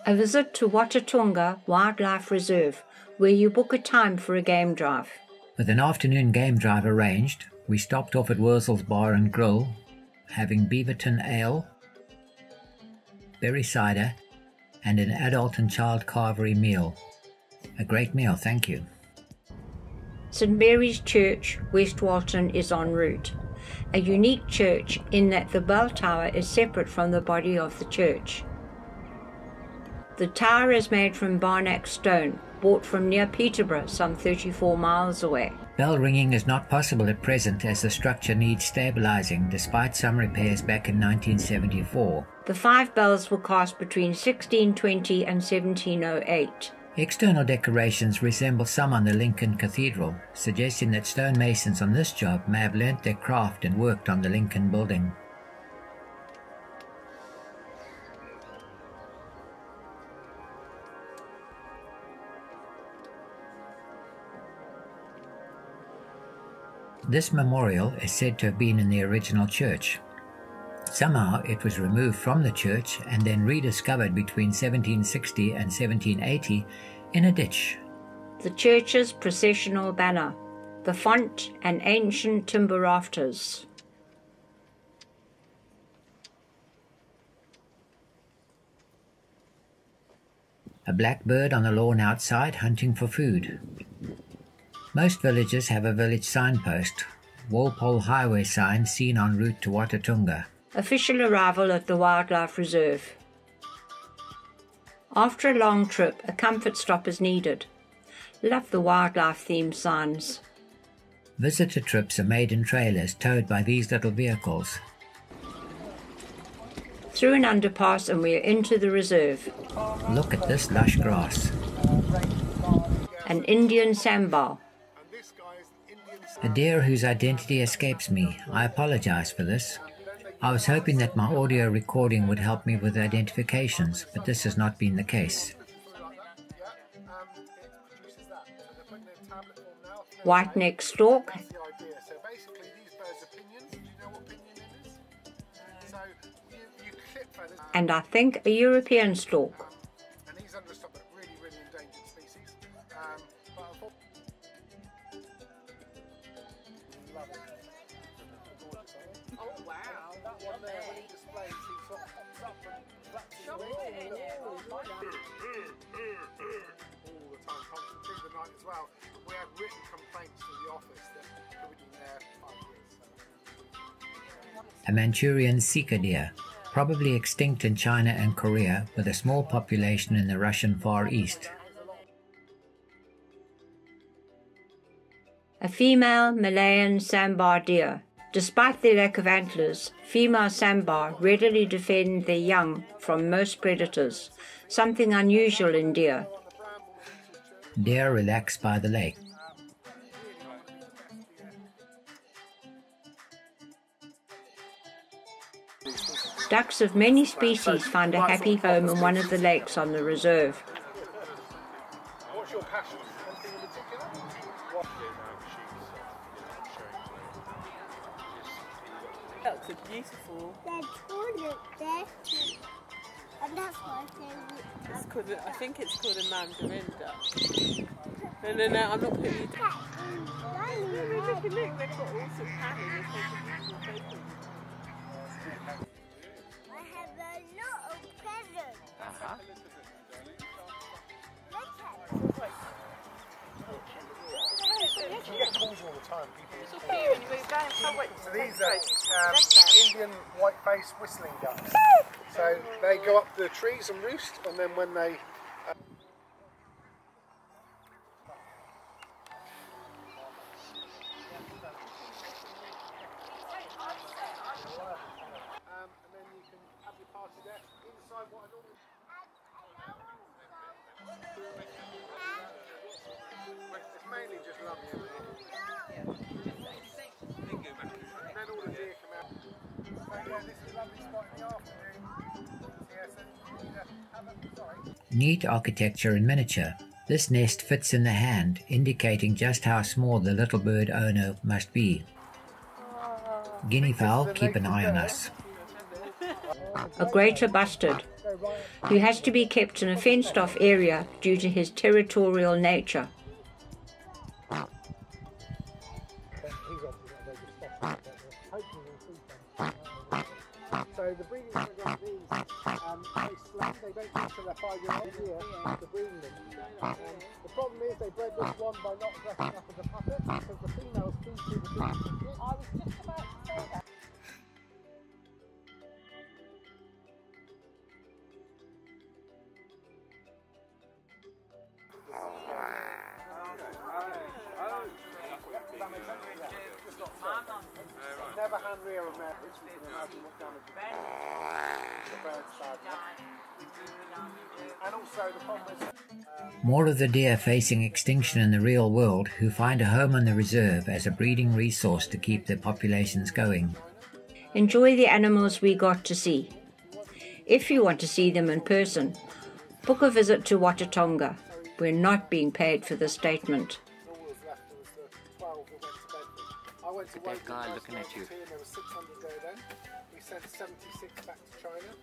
A visit to Watatunga Wildlife Reserve, where you book a time for a game drive. With an afternoon game drive arranged, we stopped off at Wurzel's Bar and Grill, having Beaverton Ale, berry cider, and an adult and child carvery meal. A great meal, thank you. St Mary's Church, West Walton, is en route. A unique church in that the bell tower is separate from the body of the church. The tower is made from Barnack stone, bought from near Peterborough, some 34 miles away. Bell ringing is not possible at present as the structure needs stabilizing despite some repairs back in 1974. The 5 bells were cast between 1620 and 1708. External decorations resemble some on the Lincoln Cathedral, suggesting that stonemasons on this job may have learnt their craft and worked on the Lincoln building. This memorial is said to have been in the original church. Somehow it was removed from the church and then rediscovered between 1760 and 1780 in a ditch. The church's processional banner, the font and ancient timber rafters. A blackbird on the lawn outside hunting for food. Most villages have a village signpost, Walpole Highway sign seen en route to Watatunga. Official arrival at the Wildlife Reserve. After a long trip, a comfort stop is needed. Love the wildlife-themed signs. Visitor trips are made in trailers towed by these little vehicles. Through an underpass and we are into the reserve. Look at this lush grass. An Indian sambar. A deer whose identity escapes me. I apologize for this. I was hoping that my audio recording would help me with identifications, but this has not been the case. White-necked stork. And I think a European stork. A Manchurian sika deer, probably extinct in China and Korea, with a small population in the Russian Far East. A female Malayan sambar deer. Despite their lack of antlers, female sambar readily defend their young from most predators, something unusual in deer. Deer relax by the lake. Ducks of many species find a happy home in one of the lakes on the reserve. What's your passion? Anything in particular? Ducks are beautiful. They're tall, they're cute. And that's my favourite. It's called I think it's called a mandarin duck. No, I'm not putting you down. Look, they've got all some padding. I have a lot of presents. Look at You get calls all the time. It's okay when you go down. So these are Indian white-faced whistling ducks. So they go up the trees and roost, and then when they it's mainly just lovely. And then all the deer come out. So yeah, this is a lovely spot in the afternoon. Neat architecture in miniature. This nest fits in the hand, indicating just how small the little bird owner must be. Guinea fowl keep an eye on us. A greater bustard. who has to be kept in a fenced-off area due to his territorial nature. So the breeding against these, they slap, they don't come till they're 5-year-old year to breed them. The problem is they bred this one by not dressing up as a puppet because the females feed through the females. I was just about to say that. Never hand rear a mare, which we can imagine what damage the bird's bad. And also the problem is More of the deer facing extinction in the real world who find a home in the reserve as a breeding resource to keep their populations going. Enjoy the animals we got to see. If you want to see them in person, book a visit to Watatonga. We're not being paid for this statement. That guy looking at you. There was 600 there then. We sent 76 back to China.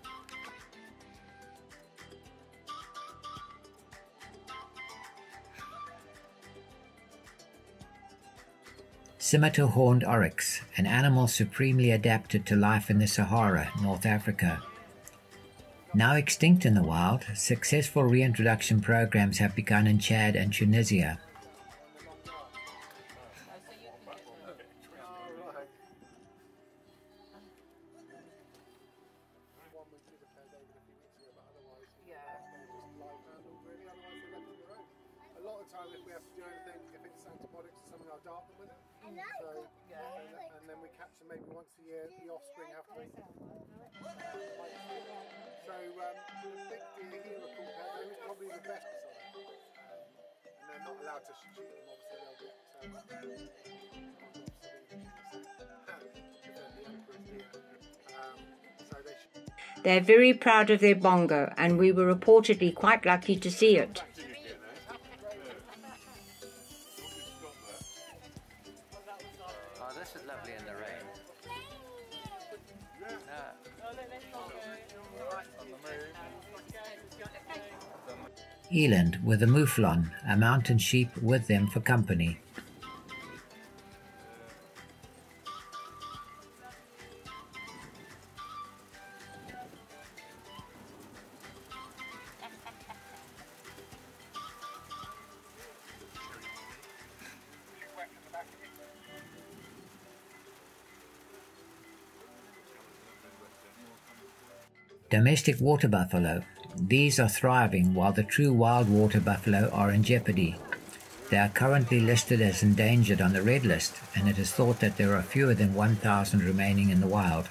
Scimitar horned oryx, an animal supremely adapted to life in the Sahara, North Africa. Now extinct in the wild, successful reintroduction programs have begun in Chad and Tunisia. A lot of time if we have to do anything, if it's antibiotics or something, I'll dart them with it. So, and then we catch them maybe once a year, the offspring have to eat them. So the big deer here are called Pedro, is probably the best side. And they're not allowed to shoot them, obviously they'll get They're very proud of their bongo, and we were reportedly quite lucky to see it. Oh, this is lovely in the rain. Eland with a mouflon, a mountain sheep with them for company. Domestic water buffalo. These are thriving while the true wild water buffalo are in jeopardy. They are currently listed as endangered on the red list, and it is thought that there are fewer than 1,000 remaining in the wild.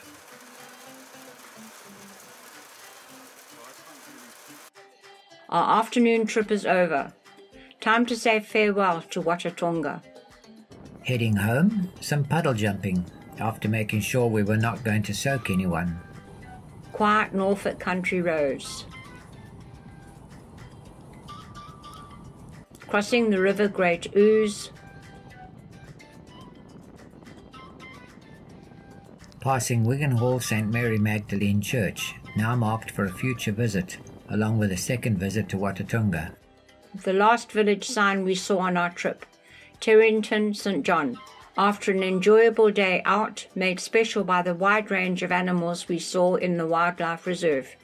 Our afternoon trip is over. Time to say farewell to Watatonga. Heading home, some puddle jumping, after making sure we were not going to soak anyone. Quiet Norfolk country roads. Crossing the River Great Ouse. Passing Wigan Hall St Mary Magdalene Church, now marked for a future visit, along with a second visit to Watatonga. The last village sign we saw on our trip, Terrington St John, after an enjoyable day out made special by the wide range of animals we saw in the wildlife reserve.